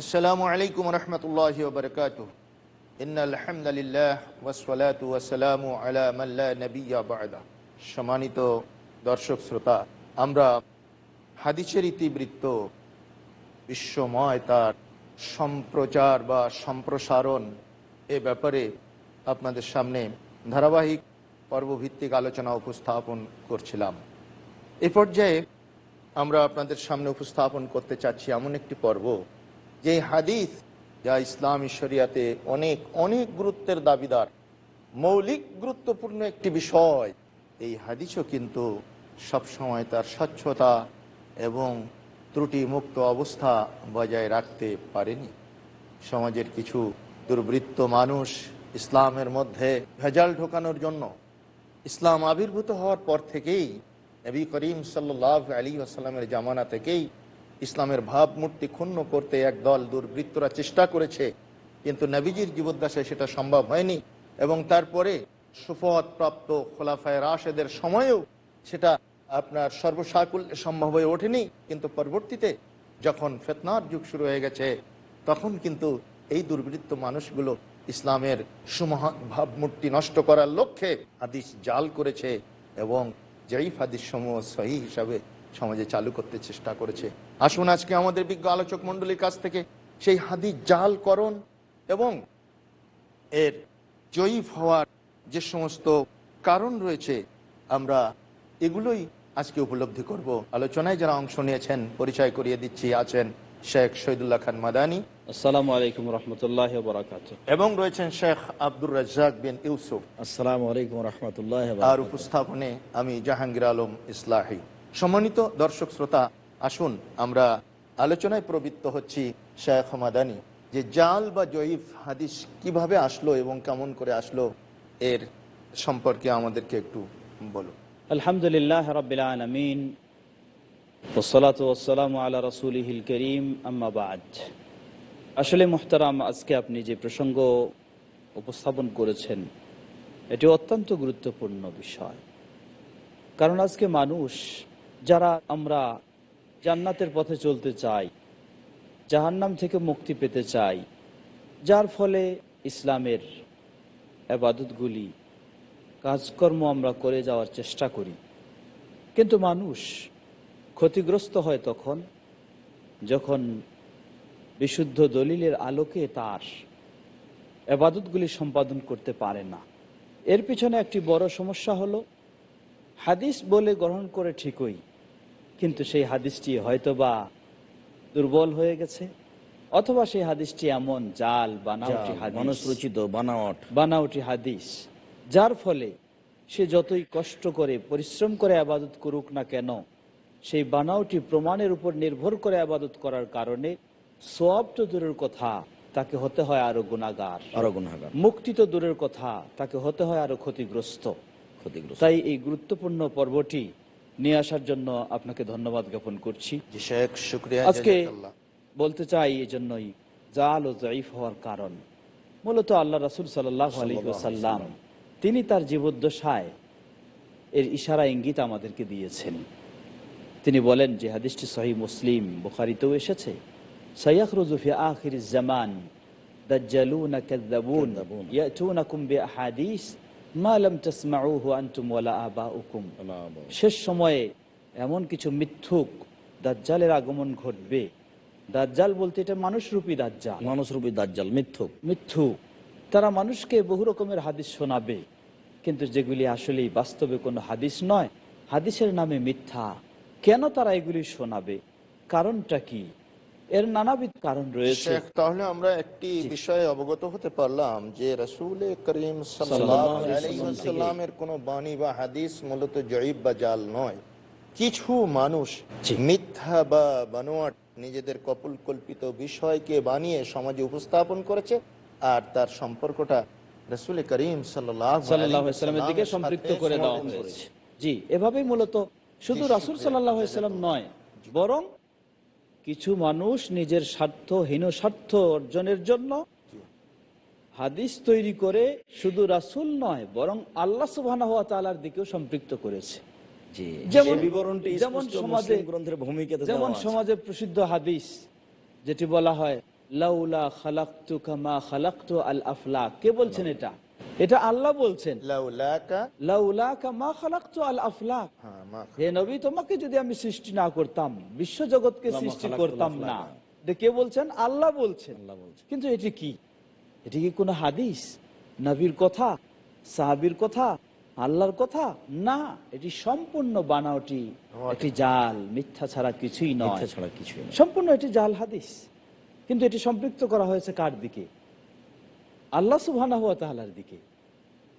আসসালামু আলাইকুম রহমতুল্লাহি ওয়া বারাকাতুহু। ইন্নাল হামদালিল্লাহ ওয়াসসালাতু ওয়াসসালামু আলা মান লা নাবিয়্যা বা'দা। সম্মানিত দর্শক শ্রোতা, আমরা হাদিসের ইতিবৃত্ত বিশ্বময় তার সম্প্রচার বা সম্প্রসারণ এ ব্যাপারে আপনাদের সামনে ধারাবাহিক পর্বভিত্তিক আলোচনা উপস্থাপন করছিলাম। এ পর্যায়ে আমরা আপনাদের সামনে উপস্থাপন করতে চাচ্ছি এমন একটি পর্ব, যে হাদিস যা ইসলামী শরিয়াতে অনেক অনেক গুরুত্বের দাবিদার, মৌলিক গুরুত্বপূর্ণ একটি বিষয়। এই হাদিসও কিন্তু সবসময় তার স্বচ্ছতা এবং ত্রুটি মুক্ত অবস্থা বজায় রাখতে পারেনি। সমাজের কিছু দুর্বৃত্ত মানুষ ইসলামের মধ্যে ভেজাল ঢোকানোর জন্য, ইসলাম আবির্ভূত হওয়ার পর থেকেই, নবী করিম সাল্লাল্লাহু আলাইহি ওয়াসাল্লামের জামানা থেকেই ইসলামের ভাবমূর্তি ক্ষুণ্ণ করতে একদল দুর্বৃত্তরা চেষ্টা করেছে, কিন্তু নবীজির জীবদ্দশায় সেটা সম্ভব হয়নি। এবং তারপরে সুফত প্রাপ্ত খোলাফায়ে রাশেদের সময়েও সেটা আপনার সর্বসাকুল্যে সম্ভব হয়ে ওঠেনি। কিন্তু পরবর্তীতে যখন ফিতনার যুগ শুরু হয়ে গেছে, তখন কিন্তু এই দুর্বৃত্ত মানুষগুলো ইসলামের সুমহান ভাবমূর্তি নষ্ট করার লক্ষ্যে হাদিস জাল করেছে এবং জয়ীফ হাদিস সমূহ সহিহ হিসাবে সমাজে চালু করতে চেষ্টা করেছে। আসুন আজকে আমাদের বিজ্ঞ আলোচক মণ্ডলীর কাছ থেকে সেই হাদিস জালকরণ এবং এর জয়ীফ হওয়ার যে সমস্ত কারণ রয়েছে, আমরা এগুলোই আজকে উপলব্ধি করব। আলোচনায় যারা অংশ নিয়েছেন পরিচয় করিয়ে দিচ্ছি। আছেন শেখ শহীদুল্লাহ খান মাদানী, আসসালামু আলাইকুম রহমতুল্লাহি ওয়া বারাকাতুহু। এবং রয়েছেন শেখ আব্দুর রাজ্জাক বিন ইউসুফ। আসসালামু আলাইকুম রহমতুল্লাহি ওয়া আর বারাকাতুহু। উপস্থাপনে আমি জাহাঙ্গীর আলম ইসলাহি। সম্মানিত দর্শক শ্রোতা, আসুন আমরা আলোচনায় প্রবৃত্ত হচ্ছি শেখ মাদানী, যে জাল বা জয়ীফ হাদিস কিভাবে আসলো এবং কেমন করে আসলো, এর সম্পর্কে আমাদেরকে একটু বলুন। আলহামদুলিল্লাহ রাব্বিল আলামিন, ওয়াসসালাতু ওয়াসসালামু আলা রাসূলিহিল কারীম, আম্মা বা'দ। আসলে মুহতারাম, আজকে আপনি যে প্রসঙ্গ উপস্থাপন করেছেন এটি অত্যন্ত গুরুত্বপূর্ণ বিষয়। কারণ আজকে মানুষ, যারা আমরা জান্নাতের পথে চলতে চাই, জাহান্নাম থেকে মুক্তি পেতে চাই, যার ফলে ইসলামের ইবাদতগুলি কাজকর্ম আমরা করে যাওয়ার চেষ্টা করি, কিন্তু মানুষ ক্ষতিগ্রস্ত হয় তখন যখন বিশুদ্ধ দলিলের আলোকে তার ইবাদতগুলি সম্পাদন করতে পারে না। এর পিছনে একটি বড় সমস্যা হলো, হাদিস বলে গ্রহণ করে ঠিকই, কিন্তু সেই হাদিসটি হয়তোবা দুর্বল হয়ে গেছে, অথবা সেই হাদিসটি এমন জাল বানাওটি হাদিস, বানাওটি হাদিস, যার ফলে সে যতই কষ্ট করে পরিশ্রম করে আবাদত করুক না কেন, সেই বানাওটি প্রমাণের উপর নির্ভর করে আবাদত করার কারণে সওয়াব তো দূরের কথা, তাকে হতে হয় আরো গুনাহগার। মুক্তি তো দূরের কথা, তাকে হতে হয় আরো ক্ষতিগ্রস্ত। তাই এই গুরুত্বপূর্ণ পর্বটি নিয়ে আসার জন্য আপনাকে ধন্যবাদ জ্ঞাপন করছি। আজকে বলতে চাই এই জন্যই, জাল ও জয়ীফ হওয়ার কারণ মূলত আল্লাহ রাসূল সাল্লাল্লাহু আলাইহি ওয়াসাল্লাম তিনি তার জীবদ্দশায় এর ইশারা ইঙ্গিত আমাদেরকে দিয়েছেন। তিনি বলেন যে হাদিসটি সহিহ মুসলিম, বুখারীতেও এসেছে, সায়াখরুজু ফি আখিরিজ জামান দাজ্জালুনা কাযাবুন ইয়াতুনাকুম বিআহাদিস মা লাম তাসমাউহু আনতুম ওয়ালা আবাউকুম। শেষ সময়ে এমন কিছু মিথ্যুক দাজ্জালের আগমন ঘটবে। দাজ্জাল বলতে এটা মানুষরূপী দাজ্জাল, মিথ্যুক। তারা মানুষকে বহু রকমের হাদিস শোনাবে, কিন্তু যেগুলি আসলেই বাস্তবে কোনো হাদিস নয়, হাদিসের নামে মিথ্যা। কেন তারা এগুলি শোনাবে? কারণটা কি? এর নানাবিধ কারণ রয়েছে। তাহলে আমরা একটি বিষয়ে অবগত হতে পারলাম যে রাসূল করিম সাল্লাল্লাহু আলাইহি ওয়াসাল্লামের কোনো বাণী বা হাদিস মূলত জয়ীব বা জাল নয়। কিছু মানুষ মিথ্যা বা বানোয়াট নিজেদের কল্পিত বিষয়কে বানিয়ে সমাজে উপস্থাপন করেছে, আর তার সম্পর্কটা রাসূল করিম সাল্লাল্লাহু আলাইহি ওয়াসাল্লামের দিকে সম্পৃক্ত করে দেওয়া হয়েছে। জি, এভাবেই মূলত শুধু রাসূল সাল্লাল্লাহু আলাইহি ওয়াসাল্লাম নয়, বরং কিছু মানুষ নিজের হীন স্বার্থ অর্জনের জন্য হাদিস তৈরি করে শুধু রাসূল নয়, বরং আল্লাহ সুবহানাহু ওয়া তাআলার দিকেও সম্পৃক্ত করেছে। যেমন সমাজে প্রসিদ্ধ হাদিস যেটি বলা হয় লাউলা খালাকতুকা মা খালাকতু আল আফলাক। কে বলছেন এটা? এটা আল্লাহ বলছেন। লাউলাকা, লাউলাকা মা খালাকতু আল আফলাক। হ্যাঁ, মা হে নবী, তোমাকে যদি আমি সৃষ্টি না করতাম, বিশ্বজগৎকে লামা সৃষ্টি খালাকতুল করতাম না। আফলাক। এটা কে বলছেন? আল্লাহ বলছেন। আল্লাহ বলছেন। কিন্তু এটি কি? এটি কি কোনো হাদিস, নবীর কথা, সাহাবীর কথা, আল্লাহর কথা? না, এটি সম্পূর্ণ বানাওটি, একটি জাল, মিথ্যা ছাড়া কিছুই নয়, মিথ্যা ছাড়া কিছুই না। সম্পূর্ণ এটি জাল হাদিস। কিন্তু এটি সম্পৃক্ত করা হয়েছে কার দিকে? আল্লাহ সুবহানাহু ওয়া তাআলার দিকে।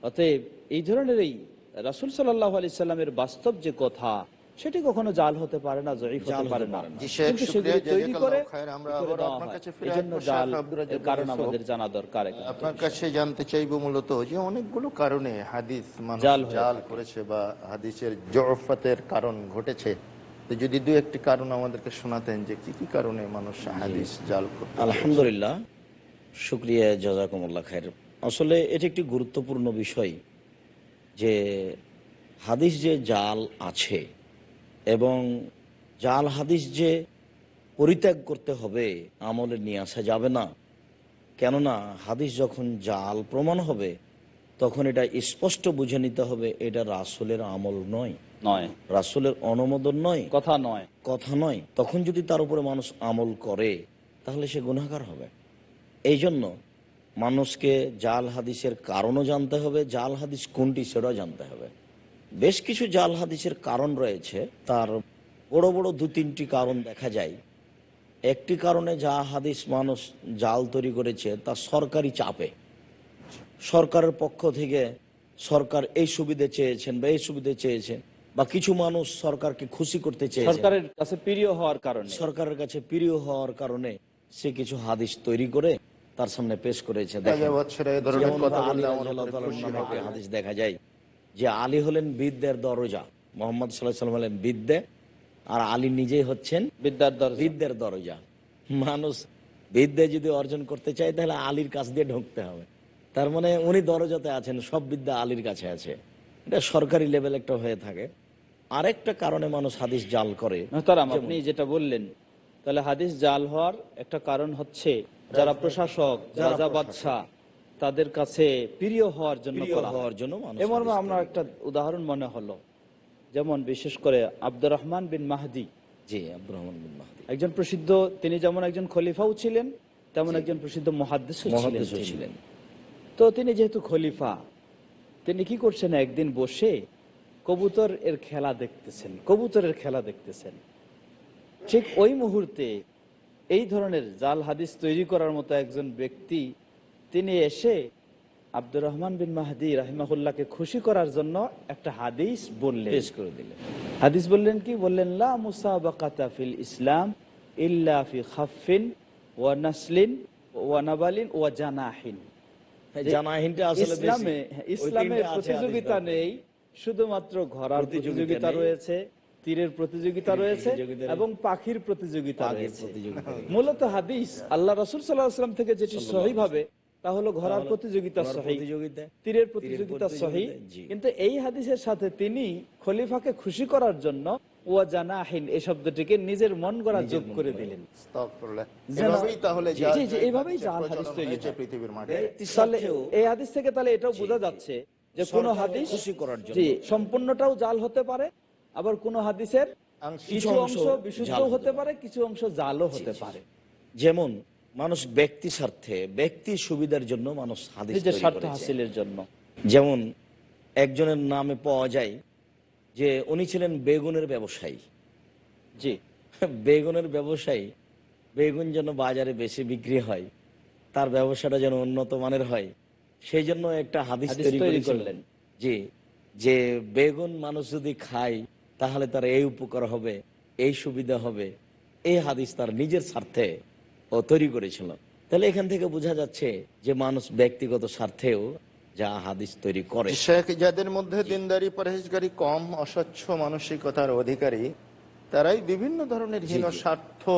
অতএব এই ধরনের এই রাসূল সাল্লাল্লাহু আলাইহি সাল্লামের বাস্তব যে কথা, সেটি কখনো জাল হতে পারে না, জয়ীফ হতে পারে না। জি শেখ, কিন্তু শুকরিয়া, সেগুলি তৈরি করে জাযাকাল্লাহু খায়র। আমরা করে আবার দেওয়া আপনার হয়। কাছে ফিরে এজন্য আসবো, জাল শেখ আব্দুর রাজ্জাক এর কারণ ইউসুফ। আমাদের জানা দরকার। আপনার কাছে জানতে চাইবো মূলত যে অনেকগুলো কারণে হাদিস মানুষ জাল হয়ে জাল থাকে। করেছে বা হাদিসের জড়ফাতের কারণ ঘটেছে। তো যদি দু একটি কারণ আমাদেরকে শোনাতেন যে কি কি কারণে মানুষ হাদিস জাল করতে পেরেছে। আলহামদুলিল্লাহ, শুকরিয়া, জাযাকুমুল্লাহ খায়ের। আসলে এটি একটি গুরুত্বপূর্ণ বিষয় যে হাদিস যে জাল আছে এবং জাল হাদিস যে পরিত্যাগ করতে হবে, আমলে নিয়ে আসা যাবে না। কেননা হাদিস যখন জাল প্রমাণ হবে তখন এটা স্পষ্ট বুঝে নিতে হবে এটা রাসূলের আমল নয়, নয়, রাসূলের অনুমোদন নয়, কথা নয়। কথা নয়। তখন যদি তার উপরে মানুষ আমল করে তাহলে সে গুনাহগার হবে। এই জন্য মানুষকে জাল হাদিসের কারণও জানতে হবে, জাল হাদিস কোনটি সেটাও জানতে হবে। বেশ কিছু জাল হাদিসের কারণ রয়েছে, তার বড় বড় দু তিনটি কারণ দেখা যায়। একটি কারণে যা হাদিস মানুষ জাল তৈরি করেছে তা সরকারি চাপে, সরকারের পক্ষ থেকে সরকার এই সুবিধা চেয়েছেন বা এই সুবিধা চেয়েছেন, বা কিছু মানুষ সরকারকে খুশি করতে চেয়েছে, সরকারের কাছে প্রিয় হওয়ার কারণে, সরকারের কাছে প্রিয় হওয়ার কারণে সে কিছু হাদিস তৈরি করে তার সামনে পেশ করেছে। দেখেন, এ ধরনের যেমন কথা আলী বললে আমার রাদিয়াল্লাহু উপরে তাআলার খুশি নামে হবে। একটি হাদিস দেখা যায় যে আলী হলেন বিদ্যের দরজা, মুহাম্মদ সাল্লাল্লাহু আলাইহি ওয়াসাল্লাম হলেন বিদ্যে, আর আলী নিজেই হচ্ছেন বিদ্যার দরজা। বিদ্যের দরজা। মানুষ বিদ্যা যদি অর্জন করতে চায় তাহলে আলীর কাছ দিয়ে ঢুকতে হবে। তার মানে উনি দরজাতে আছেন, সব বিদ্যা আলীর কাছে আছে। এটা সরকারি লেভেল একটা হয়ে থাকে। আরেকটা কারণে মানুষ হাদিস জাল করে, মোহতারাম, যেমন- আপনি যেটা বললেন, তাহলে হাদিস জাল হওয়ার একটা কারণ হচ্ছে যারা প্রশাসক, রাজা বাদশাহ, তাদের কাছে প্রিয় হওয়ার জন্য প্রিয় করা হয়। হওয়ার জন্য মানুষ এমন হাদিস আমরা তৈরি একটা করে। উদাহরণ মনে হলো, যেমন বিশেষ করে আব্দুর রহমান বিন মাহদি, জি, আব্দুর রহমান বিন মাহদি একজন প্রসিদ্ধ, তিনি যেমন একজন খলিফাও ছিলেন তেমন জি। একজন প্রসিদ্ধ মুহাদ্দিসও মুহাদ্দিসও ছিলেন। ছিলেন। তো তিনি যেহেতু খলিফা, তিনি কি করছেন, একদিন বসে কবুতর এর খেলা দেখতেছেন, কবুতরের খেলা দেখতেছেন। ঠিক ওই মুহূর্তে এই ধরনের জাল হাদিস তৈরি করার মতো একজন ব্যক্তি তিনি এসে আব্দুর রহমান বিন মাহদি রাহিমাহুল্লাহকে খুশি করার জন্য একটা হাদিস বললেন, পেশ করে দিলেন। হাদিস বললেন কি? বললেন, লা মুসাবাকাতা ফিল ইসলাম ইল্লা ফি খাফফিন ওয়া নাসলিন ওয়া নাবালিন ওয়া জানাহিন। জানাহিনটা আসলে বেশি। ইসলামে ওই ইসলামে তিনটা আছে প্রতিযোগিতা হাদিসটাতে। নেই, শুধুমাত্র ঘোড়ার প্রতিযোগিতা নেই। রয়েছে, তীরের প্রতিযোগিতা তীরের রয়েছে প্রতিযোগিতা এবং পাখির প্রতিযোগিতা পাখির রয়েছে। প্রতিযোগিতা রয়েছে। মূলত হাদিস আল্লাহ রাসূল সাল্লাল্লাহু আলাইহি ওয়াসাল্লাম থেকে যেটি সহি ভাবে, তা হলো ঘোড়ার তাহলে প্রতিযোগিতা ঘোড়ার সহি, প্রতিযোগিতা, তীরের প্রতিযোগিতা সহি। জি। কিন্তু এই হাদিসের সাথে তিনি খলিফাকে খুশি করার জন্য ওয়া জানাহিন এই শব্দটিকে নিজের মন গড়া যোগ করে দিলেন। আস্তাগফিরুল্লাহ। যেন- এভাবেই তাহলে জি, জাল জি, জি, জয়ীফ এইভাবেই হাদিসের জাল হাদিস প্রচলন তৈরি হয়েছে হয়। পৃথিবীর মাঠে। তাহলে সত্ত্বেও এই হাদিস থেকে তাহলে এটাও বোঝা যাচ্ছে যে কোন সরকারকে হাদিস খুশি করার জন্য। জি সম্পূর্ণটাও জাল হতে পারে, আবার কোন হাদিসের আংশিক কিছু অংশ অংশ বিশুদ্ধ জাল হতে পারে, কিছু অংশ জালও হতে পারে। যেমন মানুষ ব্যক্তি স্বার্থে, ব্যক্তি সুবিধার জন্য মানুষ হাদিস নিজের তৈরি স্বার্থ করেছে। হাসিলের জন্য। যেমন একজনের নামে পাওয়া যায় যে উনি ছিলেন বেগুনের ব্যবসায়ী। জি, বেগুনের ব্যবসায়ী, বেগুন যেন বাজারে বেশি বিক্রি হয়, তার ব্যবসাটা যেন উন্নত মানের হয়, সেই জন্য একটা হাদিস হাদিস তৈরি তৈরি করেছিলেন। করলেন। জি, যে বেগুন মানুষ যদি খায় তাহলে তার এই উপকার হবে, এই সুবিধা হবে। এই হাদিস তার নিজের স্বার্থে ও তৈরি করেছিল। তাহলে এখান থেকে বোঝা যাচ্ছে যে মানুষ ব্যক্তিগত স্বার্থেও যা হাদিস তৈরি করে। শেখ, যাদের মধ্যে দিনদারি পরহেজগারি কম, অস্বচ্ছ মানসিকতার অধিকারী, তারাই বিভিন্ন ধরনের হীন জি। স্বার্থ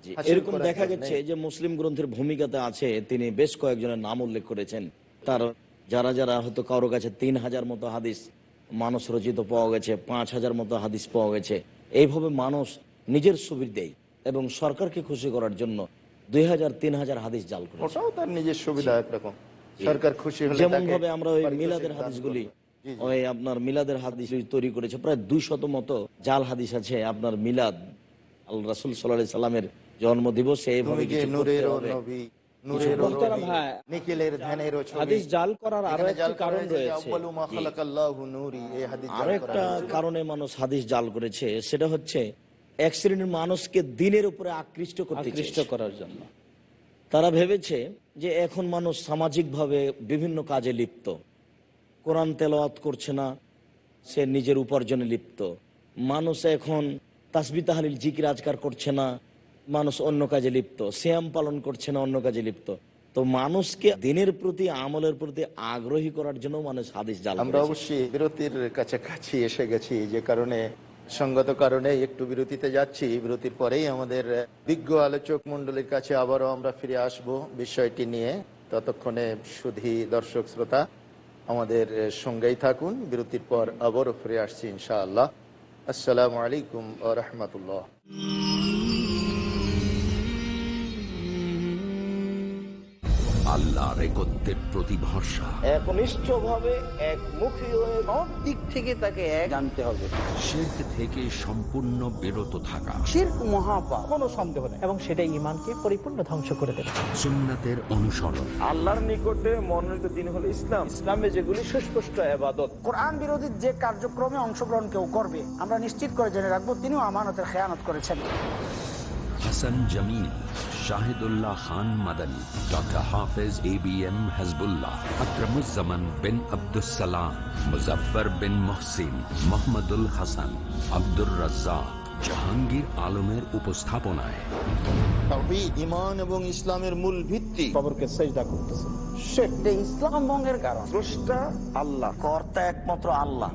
জি, হাসিল এরকম করার দেখা জন্যে। গেছে যে মুসলিম গ্রন্থের ভূমিকাতে আছে, তিনি বেশ কয়েকজনের নাম উল্লেখ করেছেন। তার যারা যারা হয়তো কারো কাছে 3000 মতো হাদিস মানুষ রচিত পাওয়া গেছে, 5000 মতো হাদিস পাওয়া গেছে। এইভাবে মানুষ নিজের সুবিধাই এবং সরকারকে খুশি করার জন্য 2000 3000 হাদিস জাল করেছে। ওটাও তার নিজের সুবিধা একরকম, সরকার খুশি হলে যেমন তাকে ভাবে আমরা ওই পারিতোষিক মিলাদের দান হাদিসগুলি, করবে। জি, জি। ওই আপনার মিলাদের হাদিস তৈরি করেছে, প্রায় 200 মতো জাল হাদিস আছে আপনার মিলাদ, আল্লাহ রাসূল সাল্লাল্লাহু আলাইহি সাল্লামের জন্মদিবসে এইভাবে তুমি যে কিছু করতে নূরেরও হবে। নবী, নূরেরও মোহতারাম, নবী, হ্যাঁ, নিখিলের ধ্যানেরও ছবি। হাদিস জাল করার আরো এখানে একটি জাল করা কারণ হয়েছে যে রয়েছে। আউয়ালু মা খালাকাল্লাহু নূরি, এই হাদিস জাল আরো করা একটা হয়েছে। কারণে মানুষ হাদিস জাল করেছে, সেটা হচ্ছে এক শ্রেণীর মানুষকে দিনের উপরে আকৃষ্ট করতে আকৃষ্ট চেয়েছে। করার জন্য। তারা ভেবেছে যে এখন মানুষ সামাজিকভাবে বিভিন্ন কাজে লিপ্ত, কোরআন তেলাওয়াত করছে না, সে নিজের উপার্জনে লিপ্ত। মানুষ এখন তাসবিহ তাহলিল জিকির আজকার করছে না, মানুষ অন্য কাজে লিপ্ত, সিয়াম পালন করছে না, অন্য কাজে লিপ্ত। তো মানুষকে দিনের প্রতি, আমলের প্রতি আগ্রহী করার জন্য মানুষ হাদিস জাল আমরা করেছে। অবশ্যই বিরতির কাছাকাছি এসে গেছি, যে কারণে সঙ্গত কারণে একটু বিরতিতে যাচ্ছি। বিরতির পরেই আমাদের বিজ্ঞ আলোচক মণ্ডলীর কাছে আবারও আমরা ফিরে আসব বিষয়টি নিয়ে। ততক্ষণে সুধী দর্শক শ্রোতা আমাদের সঙ্গেই থাকুন। বিরতির পর আবারও ফিরে আসছি ইনশাআল্লাহ। আসসালামু আলাইকুম ওয়া রাহমাতুল্লাহ। আল্লাহর একত্বের প্রতি ভরসা, একনিষ্ঠভাবে একমুখী হয়ে সব দিক থেকে তাকে এক জানতে হবে। শিরক থেকে সম্পূর্ণ বিরত থাকা, শিরক মহাপাপ, কোনো সন্দেহ নেই, এবং সেটা ঈমানকে পরিপূর্ণ ধ্বংস করে দেবে। সুন্নাতের অনুসরণ, আল্লাহর নিকটে মনোনীত দিন হলো ইসলাম। ইসলামে যেগুলি সুস্পষ্ট ইবাদত। কোরআন বিরোধী যে কার্যক্রমে অংশগ্রহণ কেউ করবে, আমরা নিশ্চিত করে জেনে রাখবো তিনিও আমানতের খেয়ানত করেছেন। হাসান জামিল, শাহিদুল্লাহ খান মাদানী, ডক্টর হাফেজ ABM হাসবুল্লাহ, আকরামুজ্জামান বিন আব্দুসসালাম, মুজাফফর বিন মুহসিন, মোহাম্মদুল হাসান, আব্দুর রাজ্জাক, জাহাঙ্গীর আলমের উপস্থাপনায় তাওহীদ, ঈমান এবং ইসলামের মূল ভিত্তি। কবরকে সিজদা করতেছে। এটা ইসলাম ভঙ্গের কারণ। স্রষ্টা আল্লাহ, কর্তা একমাত্র আল্লাহ।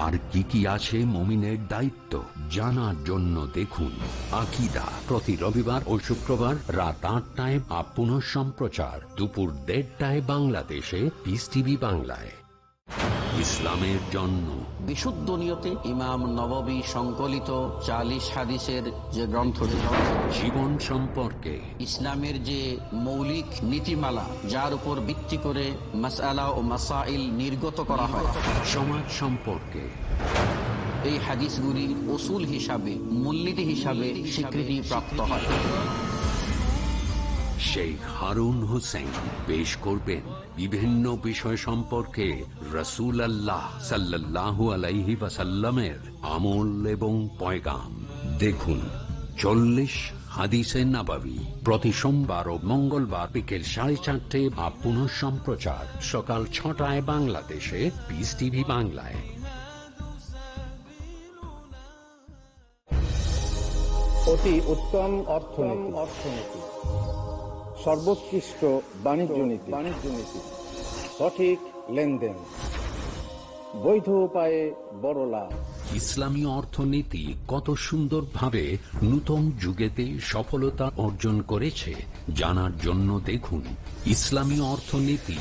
আর কি কি আছে মুমিনের দায়িত্ব জানার জন্য দেখুন আকীদা, প্রতি রবিবার ও শুক্রবার রাত 8টায়, পুনঃ সম্প্রচার দুপুর 1:30টায় বাংলাদেশে পিস টিভি বাংলায়। ইসলামের জন্য বিশুদ্ধ নিয়তে ইমাম নববী সংকলিত 40 হাদিসের যে গ্রন্থটি, জীবন সম্পর্কে, ইসলামের যে মৌলিক নীতিমালা যার উপর ভিত্তি করে মাসআলা ও মাসাইল নির্গত করা হয়, সমাজ সম্পর্কে, এই হাদিসগুলি উসুল হিসাবে, মূলনীতি হিসাবে স্বীকৃতি প্রাপ্ত হয়। শেখ হারুন হোসেন পেশ করবেন বিভিন্ন বিষয় সম্পর্কে রাসূলুল্লাহ সাল্লাল্লাহু আলাইহি ওয়াসাল্লামের আমল এবং পয়গাম। দেখুন 40 হাদিসে নাবাবী প্রতি সোমবার ও মঙ্গলবার বিকেল 4:30, পুনঃ সম্প্রচার সকাল 6টায় বাংলাদেশে পিস টিভি বাংলায়। অতি উত্তম অর্থনীতি, সর্বোৎকৃষ্ট বাণিজ্য নীতি, সঠিক লেনদেন, বৈধ উপায়ে বড় লাভ। ইসলামী অর্থনীতি কত সুন্দরভাবে নূতন যুগেতে সফলতা অর্জন করেছে জানার জন্য দেখুন ইসলামী অর্থনীতি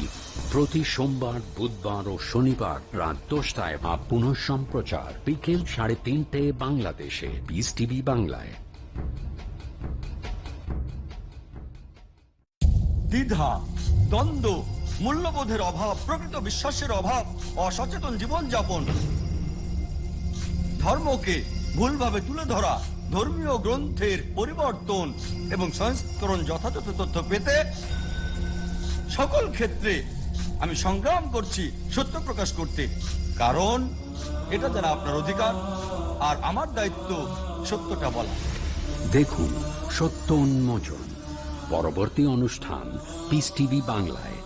প্রতি সোমবার, বুধবার ও শনিবার রাত 10টায়, পুনঃ সম্প্রচার বিকেল 3:30 বাংলাদেশে পিস টিভি বাংলায়। দ্বিধা, দ্বন্দ্ব, মূল্যবোধের অভাব, প্রকৃত বিশ্বাসের অভাব, অসচেতন জীবনযাপন, ধর্মকে ভুলভাবে তুলে ধরা, ধর্মীয় গ্রন্থের পরিবর্তন এবং সংস্করণ যথাযথ তথ্য পেতে সকল ক্ষেত্রে আমি সংগ্রাম করছি সত্য প্রকাশ করতে, কারণ এটা যেন আপনার অধিকার আর আমার দায়িত্ব সত্যটা বলা। দেখুন সত্য উন্মোচন, পরবর্তী অনুষ্ঠান পিস টিভি বাংলায়।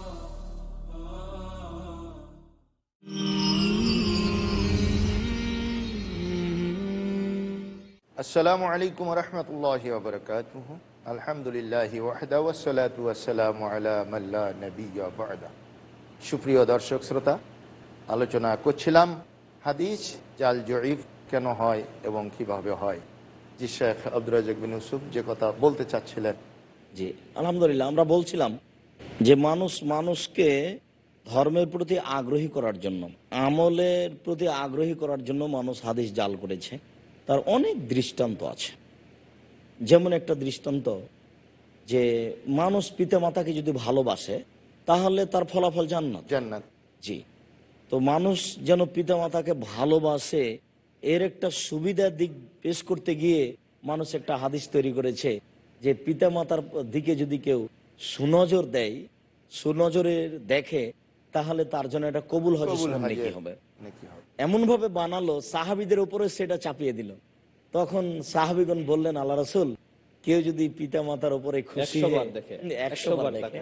আসসালামু আলাইকুম ওয়া রাহমাতুল্লাহি ওয়া বারাকাতুহু। আলহামদুলিল্লাহি ওয়াহদা ওয়াসসালাতু ওয়াসসালামু আলা মান লা নাবিয়্যা বা'দা। সুপ্রিয় দর্শক শ্রোতা, আলোচনা করছিলাম হাদিস জাল জয়ীফ কেন হয় এবং কিভাবে হয়। জি শেখ আব্দুর রাজ্জাক বিন ইউসুফ যে কথা বলতে চাচ্ছিলেন। জি আলহামদুলিল্লাহ, আমরা বলছিলাম যে মানুষকে ধর্মের প্রতি আগ্রহী করার জন্য, আমলের প্রতি আগ্রহী করার জন্য মানুষ হাদিস জাল করেছে। তার অনেক দৃষ্টান্ত আছে। যেমন একটা দৃষ্টান্ত যে মানুষ পিতামাতাকে যদি ভালোবাসে তাহলে তার ফলাফল জান্নাত। জান্নাত। জি, তো মানুষ যেন পিতামাতাকে ভালোবাসে এর একটা সুবিধার দিক পেশ করতে গিয়ে মানুষ একটা হাদিস তৈরি করেছে যে পিতামাতার দিকে যদি কেউ সুনজর দেয়, সুনজরের দেখে, তাহলে তার জন্য এটা কবুল হজের কবুল সমান নেকি হজের হবে। নেকি হবে। এমন ভাবে বানালো সাহাবীদের উপরে সেটা চাপিয়ে দিল। তখন সাহাবীগণ বললেন, আল্লাহ রাসূল, কেউ যদি পিতা মাতার উপরে খুশি 100 বার হয়ে দেখে, 100 বার দেখে,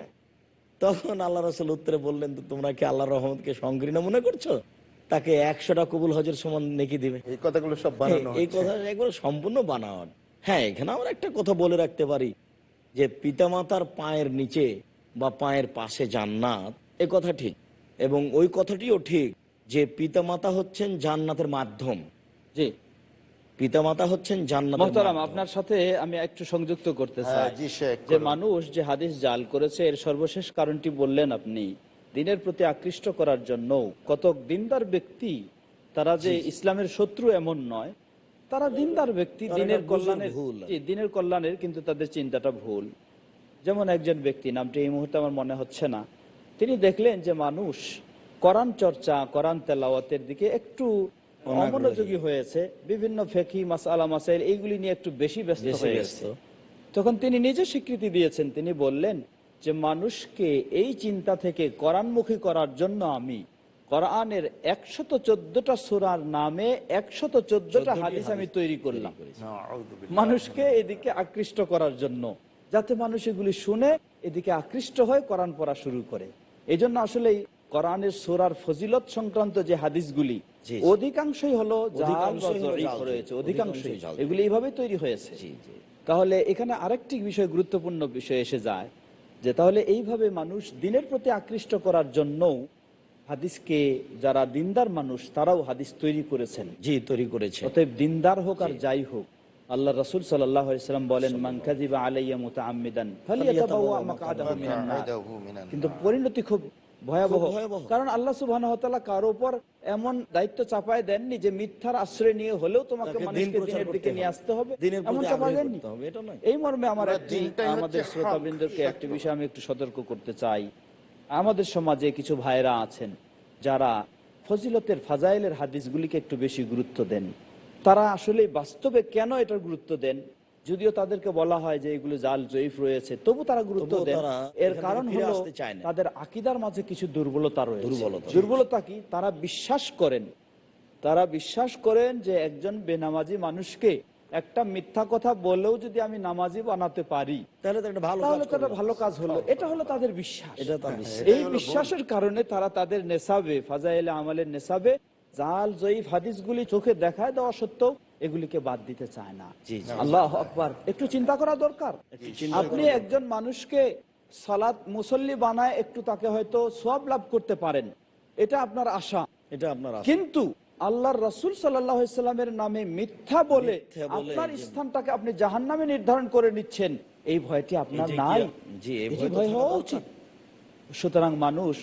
তখন আল্লাহ রাসূল উত্তরে বললেন, তো তোমরা কি আল্লাহর রহমতকে সংকীর্ণ মনে করছো? তাকে 100টা কবুল হজের সমান নেকি দিবে। এই কথাগুলো সব বানানো এই হচ্ছে। কথা একবার সম্পূর্ণ বানাওয়াট। হ্যাঁ, এখানে আমরা একটা কথা বলে রাখতে পারি যে পিতামাতার পায়ের নিচে বা পায়ের পাশে জান্নাত, এ কথা ঠিক, এবং ওই কথাটিও ঠিক যে পিতামাতা হচ্ছেন জান্নাতের মাধ্যম। জি পিতামাতা হচ্ছেন জান্নাতের মোহতারাম, মাধ্যম। আপনার সাথে আমি একটু সংযুক্ত করতে হ্যাঁ, চাই জি শেখ, যে করুন। মানুষ যে হাদিস জাল করেছে এর সর্বশেষ কারণটি বললেন আপনি, দিনের প্রতি আকৃষ্ট করার জন্য। কত দিনদার ব্যক্তি, তারা যে ইসলামের শত্রু এমন নয়, তারা দিনদার ব্যক্তি, তারা দিনের এটা বুঝে কল্যাণের, ভুল। জি, দিনের কল্যাণের, কিন্তু তাদের চিন্তাটা ভুল। যেমন একজন ব্যক্তি, নামটি এই মুহূর্তে আমার মনে হচ্ছে না, তিনি দেখলেন যে মানুষ কোরআন চর্চা, কোরআন তেলাওয়াতের দিকে একটু অমনোযোগী হয়েছে, বিভিন্ন ফিকহি মাসআলা মাসাইল এইগুলি নিয়ে একটু বেশি ব্যস্ত হয়ে গেছে। তখন তিনি নিজে স্বীকৃতি দিয়েছেন, তিনি বললেন যে মানুষকে এই চিন্তা থেকে কোরআনমুখী করার জন্য আমি কোরআনের 114টা সূরার নামে 114টা হাদিস আমি তৈরি করলাম মানুষকে এদিকে আকৃষ্ট করার জন্য, যাতে মানুষ এগুলি শুনে এদিকে আকৃষ্ট হয়ে কোরআন পড়া শুরু করে। এই জন্য আসলে কোরআনের সূরার ফজিলত সংক্রান্ত যে হাদিসগুলি অধিকাংশই হলো জাল বা যঈফ রয়েছে, অধিকাংশই এগুলি এইভাবে তৈরি হয়েছে। তাহলে এখানে আরেকটি বিষয়, গুরুত্বপূর্ণ বিষয় এসে যায় যে তাহলে এইভাবে মানুষ দিনের প্রতি আকৃষ্ট করার জন্য হাদিসকে, যারা দিনদার মানুষ তারাও হাদিস তৈরি করেছেন। জি, তৈরি করেছে। অতএব দিনদার হোক আর যাই হোক, আল্লাহ রাসূল সাল্লাল্লাহু আলাইহি ওয়াসাল্লাম বলেন, মান কাযিবা আলাইয়া মুতাআম্মিদান ফালিয়াতাবাওয়া মাকআদাহু মিনান নার। কিন্তু পরিণতি খুব ভয়াবহ, কারণ আল্লাহ সুবহানাহু ওয়া তাআলা কারো উপর এমন দায়িত্ব চাপায় দেননি যে মিথ্যার আশ্রয় নিয়ে হলেও তোমাকে মানুষকে দিনের দিকে নিয়ে আসতে হবে, এমন চাপায় দেননি। এই মর্মে আমার আমাদের শ্রোতাবৃন্দকে একটি বিষয় আমি একটু সতর্ক করতে চাই। আমাদের সমাজে কিছু ভাইরা আছেন যারা ফজিলতের, ফাজাইলের হাদিসগুলিকে একটু বেশি গুরুত্ব দেন। তারা আসলে বাস্তবে কেন এটার গুরুত্ব দেন, যদিও তাদেরকে বলা হয় যে এগুলো জাল জয়ীফ রয়েছে, তবু তারা গুরুত্ব দেন। এর কারণ হলো তাদের আকীদার মাঝে কিছু দুর্বলতা রয়েছে। দুর্বলতা কি? তারা বিশ্বাস করেন যে একজন বেনামাজি মানুষকে একটা মিথ্যা কথা বলেও যদি আমি নামাজি বানাতে পারি তাহলে তো একটা ভালো কাজ হলো। এটা হলো তাদের বিশ্বাস। এই বিশ্বাসের কারণে তারা তাদের নেসাবে, ফাজাইলে আমালের নেসাবে জাল জয়ীফ হাদিসগুলি চোখে দেখায় দেওয়া সত্ত্বেও এগুলিকে বাদ দিতে চায় না। আল্লাহু আকবার, একটু চিন্তা করা দরকার। আপনি একজন মানুষকে সালাত মুসল্লি বানায় একটু তাকে হয়তো সওয়াব লাভ করতে পারেন, এটা আপনার আশা, কিন্তু আল্লাহর রাসূল সাল্লাল্লাহু আলাইহি ওয়াসাল্লামের নামে মিথ্যা বলে আপনার স্থানটাকে আপনি জাহান্নামে নির্ধারণ করে নিচ্ছেন, এই ভয়টি আপনার নাই। এই ভয় হওয়া উচিত। সুতরাং মানুষ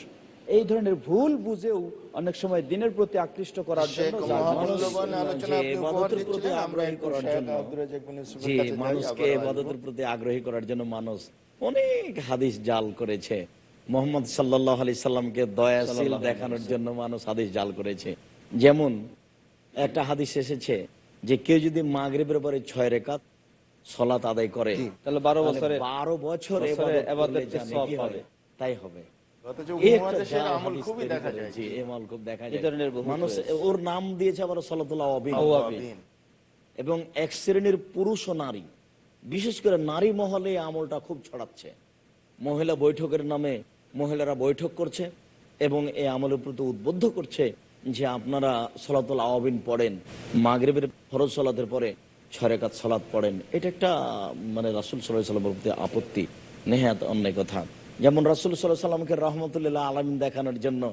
এই ধরনের ভুল বুঝেও অনেক সময় দিনের প্রতি আকৃষ্ট করার জন্য, মানুষকে ইবাদতের প্রতি আগ্রহী করার জন্য মানুষ অনেক হাদিস জাল করেছে। মুহাম্মদ সাল্লাল্লাহু আলাইহি সাল্লামকে দয়াশীল দেখানোর জন্য মানুষ হাদিস জাল করেছে। যেমন একটা হাদিস এসেছে যে কেউ যদি মাগরিবের পরে 6 রাকাত সালাত আদায় করে তাহলে 12 বছর ইবাদতের সওয়াব পাবে, তাই হবে। ওর নাম দিয়েছে আবার সালাতুল আওয়াবিন। এবং এক শ্রেণীর পুরুষ ও নারী, বিশেষ করে নারী মহলে আমলটা খুব ছড়াচ্ছে। মহিলা বৈঠকের নামে মহিলারা বৈঠক করছে এবং এই আমলের প্রতি উদ্বুদ্ধ করছে যে আপনারা সালাতুল আওয়াবিন পড়েন, মাগরিবের ফরজ সালাতের পরে 6 রাকাত সালাত পড়েন। এটা একটা মানে রাসূল সাল্লাল্লাহু আলাইহি ওয়াসাল্লামের প্রতি আপত্তি, নেহাত অন্যায় কথা। যেমন রাসূল সাল্লাল্লাহু আলাইহি ওয়াসাল্লামকে রাহমাতুল্লিল আলামিন দেখানোর জন্য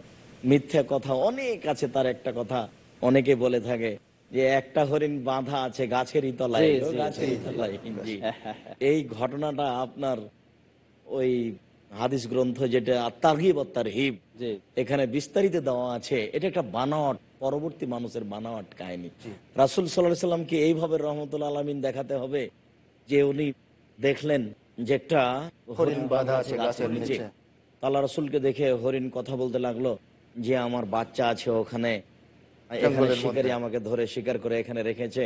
মিথ্যা কথা অনেক আছে। তার একটা কথা অনেকে বলে থাকে যে একটা হরিণ বাঁধা আছে গাছেরই তলায়। এই ঘটনাটা আপনার ওই হাদিস গ্রন্থ যেটা তারগিব ওয়াত তারহিব, এখানে বিস্তারিত দেওয়া আছে। এটা একটা বানাওয়াট, পরবর্তী মানুষের বানাওয়াট কাহিনী। রাসূল সাল্লাল্লাহু আলাইহি ওয়াসাল্লামকে এইভাবে রাহমাতুল আলামিন দেখাতে হবে যে উনি দেখলেন যেটা হরিণ বাঁধা আছে গাছের নিচে। আল্লাহ রাসূলকে দেখে হরিণ কথা বলতে লাগলো যে আমার বাচ্চা আছে ওখানে, এখানে জঙ্গলের শিকারী মধ্যে। আমাকে ধরে শিকার করে এখানে রেখেছে,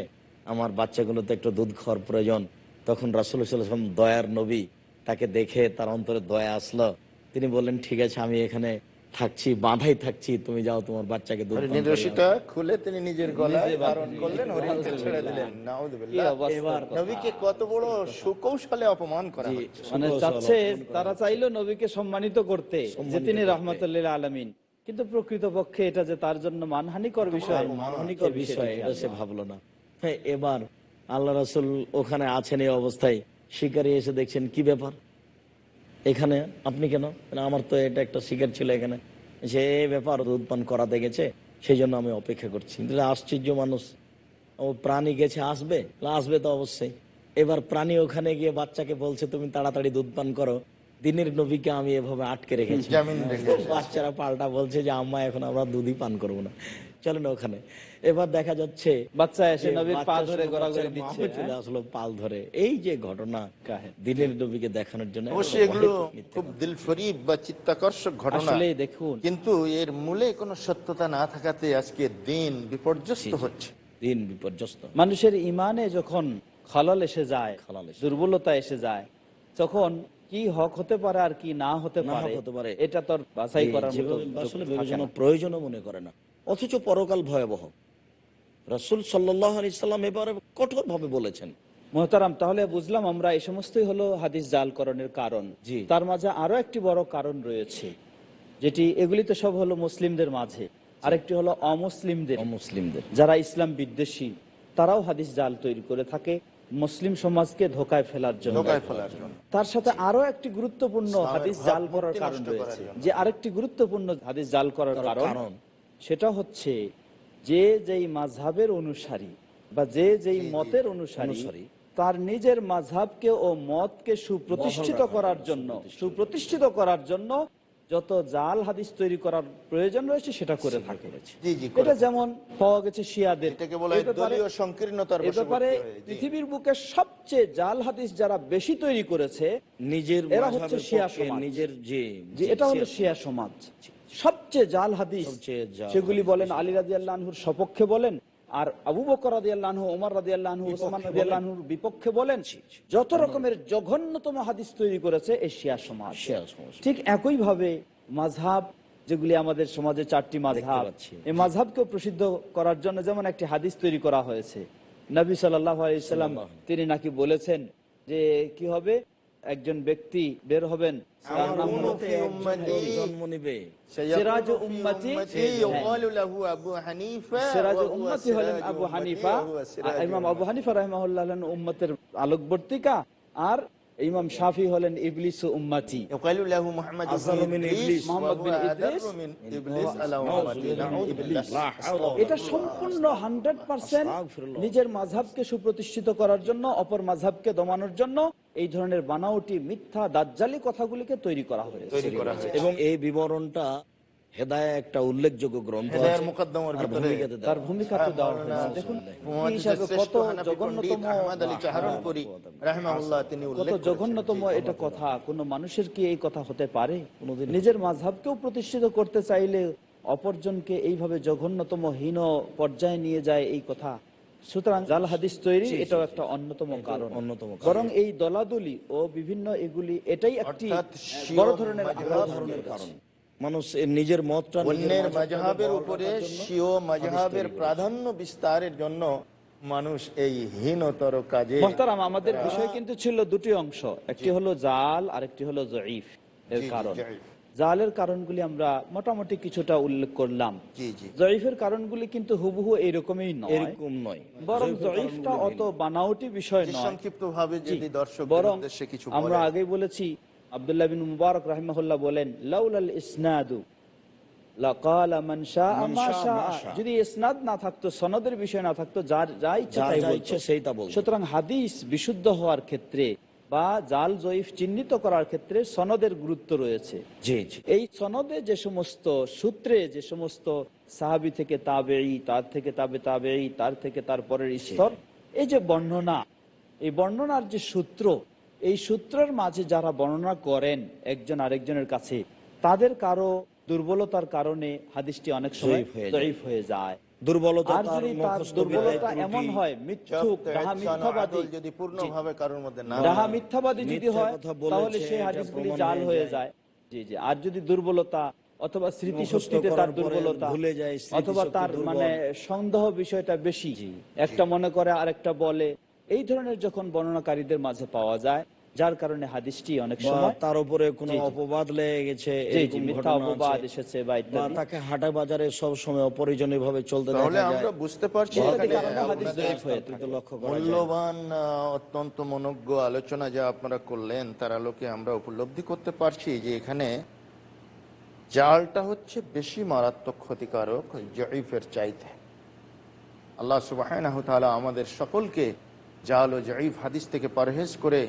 আমার বাচ্চাগুলোতে একটু দুধ খাওয়ার প্রয়োজন। তখন রাসূল সাল্লাল্লাহু আলাইহি ওয়াসাল্লাম দয়ার নবী, তাকে দেখে তার অন্তরে দয়া আসলো। তিনি বললেন, ঠিক আছে আমি এখানে থাকছি, বাঁধাই থাকছি, তুমি যাও তোমার বাচ্চাকে দুধ পান হরিণের করিয়ে রশিটা আনো। খুলে তিনি নিজের গলায় নিজে ধারণ বাঁধলেন, করলেন, হরিণকে ছেড়ে দিলেন। নাউযুবিল্লাহ। এবার নবীকে কত বড় সুকৌশলে অপমান করা জি, হচ্ছে। মানে সুকৌশল চাচ্ছে অপমান করা তারা হচ্ছে। চাইলো নবীকে সম্মানিত করতে যে তিনি রাহমাতুল্লিল আলামিন, কিন্তু প্রকৃতপক্ষে এটা যে তার জন্য মানহানিকর বিষয়, মানহানিকর বিষয়, এটা সে ভাবলো না। হ্যাঁ, এবার আল্লাহ রাসূল ওখানে আছেন এই অবস্থায়, শিকারী এসে দেখছেন কি ব্যাপার এখানে আপনি কেন? আমার তো এটা একটা শিকার ছিল এখানে, সে এই ব্যাপার দুধ পান করাতে গেছে, সেই জন্য আমি অপেক্ষা করছি। কিন্তু আশ্চর্য মানুষ, ও প্রাণী গেছে, আসবে আসবে তো অবশ্যই। এবার প্রাণী ওখানে গিয়ে বাচ্চাকে বলছে তুমি তাড়াতাড়ি দুধ পান করো, দিনের নবীকে আমি এভাবে আটকে রেখেছি। জামিন রেখেছে। বাচ্চারা পাল্টা বলছে যে আম্মা এখন আমরা দুধই পান করবো না, চলেন ওখানে। এবার দেখা যাচ্ছে বাচ্চা এসে যে নবীর পা বাচ্চার ধরে সঙ্গে গড়াগড়ি বাচ্চার দিচ্ছে, মাও চলে আসলো পাল ধরে। এই যে ঘটনা দিনের নবীকে দেখানোর জন্য, অবশ্যই এগুলো খুব দিলফরিব বা চিত্তাকর্ষক ঘটনা, আসলেই দেখুন কিন্তু এর মূলে কোনো সত্যতা না থাকাতে আজকে দিন বিপর্যস্ত হচ্ছে। দিন বিপর্যস্ত। মানুষের ইমানে যখন খলল এসে যায়, খলল এসে দুর্বলতা এসে যায়, তখন কি হক হতে পারে আর কি না হতে না পারে হতে পারে, এটা তো আর বাছাই করার মতো যেভাবে যোগ্য আসলে থাকে বিবেচনা না। প্রয়োজনও মনে করে না, অথচ পরকাল ভয়াবহ। রাসূল সাল্লাল্লাহু আলাইহি সাল্লাম এবারে কঠোর ভাবে বলেছেন। মোহতারাম, তাহলে বুঝলাম আমরা এই সমস্তই হলো হাদিস জালকরণের কারণ। জি। তার মাঝে আরো একটি বড় কারণ রয়েছে, যেটি এগুলি তো সব হলো মুসলিমদের মাঝে, আরেকটি হলো অমুসলিমদের, অমুসলিমদের যারা ইসলাম বিদ্বেষী, তারাও হাদিস জাল তৈরি করে থাকে মুসলিম সমাজকে ধোকায় ফেলার জন্য। ধোঁকায় ফেলার জন্য। তার সাথে আরো একটি গুরুত্বপূর্ণ হাদিস জাল করার ভাবমূর্তি কারণ নষ্ট রয়েছে, করার জন্য। যে আরেকটি গুরুত্বপূর্ণ হাদিস জাল করার কারণ, সেটা হচ্ছে যে যেই মাযহাবের অনুসারী বা যে যেই মতের অনুসারী তার নিজের মাযহাবকে ও মতকে সুপ্রতিষ্ঠিত করার জন্য যত জাল হাদিস তৈরি করার প্রয়োজন রয়েছে সেটা করে থাকে। জি, জি, এটা যেমন পাওয়া গেছে শিয়াদের। এটাকে বলা হয় এ ব্যাপারে- দলীয় সংকীর্ণতার এ ব্যাপারে বশবর্তী হয়ে, জি। পৃথিবীর বুকে সবচেয়ে জাল হাদিস যারা বেশি তৈরি করেছে নিজের এরা হচ্ছে মাযহাবের শিয়া পক্ষে, সমাজ। নিজের যে এটা হলো শিয়া সমাজ। সবচেয়ে জাল হাদিস সবচেয়ে জাল সেগুলি বলেন আলী রাদিয়াল্লাহু আনহুর সপক্ষে বলেন, আর আবু বকর রাদিয়াল্লাহু আনহু, ওমর রাদিয়াল্লাহু আনহু, ওসমান রাদিয়াল্লাহু আনহুর বিপক্ষে বলেন। যত রকমের জঘন্যতম হাদিস তৈরি করেছে এই শিয়া সমাজ। ঠিক একই ভাবে মাযহাব, যেগুলি আমাদের সমাজে চারটি মাযহাব, এই মাযহাবকেও প্রসিদ্ধ করার জন্য যেমন একটি হাদিস তৈরি করা হয়েছে। নবী সাল্লাল্লাহু আলাইহি ওয়াসাল্লাম তিনি নাকি বলেছেন যে কি হবে, একজন ব্যক্তি বের হবেন, তার নাম হলো জন্ম নিবে, সিরাজ উম্মতি, ইউকালু লাহু আবু হানিফা, সিরাজ ওয়া হুয়া উম্মতি হলেন সিরাজ আবু উম্মতি, হানিফা, ওয়া হুয়া সিরাজ ইমাম আবু হানিফা রাহিমাহুল্লাহ হলেন উম্মতের আলোকবর্তিকা, আর ইমাম শাফি হলেন ইবলিস উম্মতি। ইউকালু লাহু মুহাম্মদ আযহারু মিন ইবলিস, মুহাম্মদ বিন ওয়া হুয়া ইদ্রিস, আদাররু মিন ইবলিস আলা উম্মতি। নাউযু বিল্লাহ। এটা সম্পূর্ণ 100% নিজের মাযহাবকে সুপ্রতিষ্ঠিত করার জন্য, অপর মাযহাবকে দমানোর জন্য এই ধরনের বানাওটি মিথ্যা দাজ্জালি কথাগুলিকে তৈরি করা হয়েছে। এবং এই বিবরণটা হেদায়া একটা উল্লেখযোগ্য গ্রন্থ হেদায়ার আছে, মুকদ্দমার তার ভিতরে ভূমিকাতে দেওয়া তার ভূমিকাতে দেওয়া হয়েছে। দেখুন কি হিসাবে কত জঘন্যতম, আহমদ আলী চাহারনপুরী রাহিমাহুল্লাহ তিনি কত উল্লেখ করেছেন। জঘন্যতম এটা কথা। কোন মানুষের কি এই কথা হতে পারে? নিজের মাযহাবকেও প্রতিষ্ঠিত করতে চাইলে অপরজনকে এইভাবে জঘন্যতম হীন পর্যায়ে নিয়ে যায় এই কথা। সুতরাং জাল হাদিস তৈরি এটাও একটা অন্যতম কারণ। বরং এই দলাদলি ও বিভিন্ন এগুলি এটাই একটি বড় ধরনের কারণ। মানুষ এর নিজের মতটা অন্যের মাযহাবের উপরে স্বীয় মাযহাবের প্রাধান্য বিস্তারের জন্য মানুষ এই হীনতর কাজে। মুহতারাম, আমাদের বিষয় কিন্তু ছিল দুটি অংশ, একটি হলো জাল আর একটি হলো জয়ীফ এর কারণ। জালের কারণগুলি আমরা মোটামুটি কিছুটা উল্লেখ করলাম। জয়ীফের কারণগুলি কিন্তু হুবহু এইরকমই এরকম নয়, বরং জয়ীফটা অত বানাওটি বিষয় নয়। সংক্ষিপ্তভাবে যদি দর্শকদের বরং উদ্দেশ্যে কিছু আমরা বলেন। আগেই বলেছি, আব্দুল্লাহ বিন মুবারক রাহিমাহুল্লাহ বলেন, লাউলাল ইসনাদু লাকালা মান শাআ মা শাআ, যদি ইসনাদ না থাকতো, সনদের বিষয় না থাকতো, যার যা ইচ্ছা তাই বলতো। সুতরাং হাদিস বিশুদ্ধ হওয়ার ক্ষেত্রে বা জাল জয়ীফ চিহ্নিত করার ক্ষেত্রে সনদের গুরুত্ব রয়েছে। এই সনদে যে সমস্ত সূত্রে, যে সমস্ত সাহাবী থেকে তাবেঈ, তার থেকে তাবেঈ, তার থেকে তার পরের স্তর, এই যে বর্ণনা, এই বর্ণনার যে সূত্র, এই সূত্রের মাঝে যারা বর্ণনা করেন একজন আরেকজনের কাছে, তাদের কারো দুর্বলতার কারণে হাদিসটি অনেক সময় জয়ীফ হয়ে যায়। জয়ীফ হয়ে যায়। দুর্বলতা আর তার যদি তার মুখস্থ দুর্বলতা বিদায় এমন ত্রুটি, হয় মিথ্যুক, ডাহা মিথ্যাবাদী, যদি পূর্ণভাবে কারোর মধ্যে না ডাহা মিথ্যাবাদী যদি মিথ্যা হয়, কথা বলেছে, তাহলে সেই এটা হাদিসগুলি প্রমাণ জাল হয়ে হয়ে যায়। যায়। জি জি। আর যদি দুর্বলতা অথবা স্মৃতিশক্তিতে মুখস্থ তার করার পরে দুর্বলতা, ভুলে যায়, অথবা স্মৃতিশক্তি তার দুর্বল। মানে সন্দেহ বিষয়টা বেশি, একটা মনে করে আরেকটা বলে, এই ধরনের যখন বর্ণনাকারীদের মাঝে পাওয়া যায়, যার কারণে হাদিসটি অনেক বা সময় তার উপরে কোনো জি, জি। অপবাদ লেগে গেছে, জি জি, এরকম মিথ্যা ঘটনা অপবাদ আছে। এসেছে বা বা ইত্যাদি, তাকে হাটে বাজারে সব সময় অপরিজনীয় ভাবে চলতে তাহলে দেখা আমরা যায়। বুঝতে পারছি ইত্যাদি এখানে কারণে হাদিস আপনাদের জয়ীফ হয়ে থাকে। লক্ষ্য করা যায়। মূল্যবান অত্যন্ত মনোজ্ঞ আলোচনা যা আপনারা করলেন, তার আলোকে আমরা উপলব্ধি করতে পারছি যে এখানে জালটা হচ্ছে বেশি মারাত্মক ক্ষতিকারক জয়ীফের চাইতে। আল্লাহ সুবহানাহু ওয়া তাআলা আমাদের সকলকে জাল ও জয়ীফ হাদিস থেকে পরহেজ করে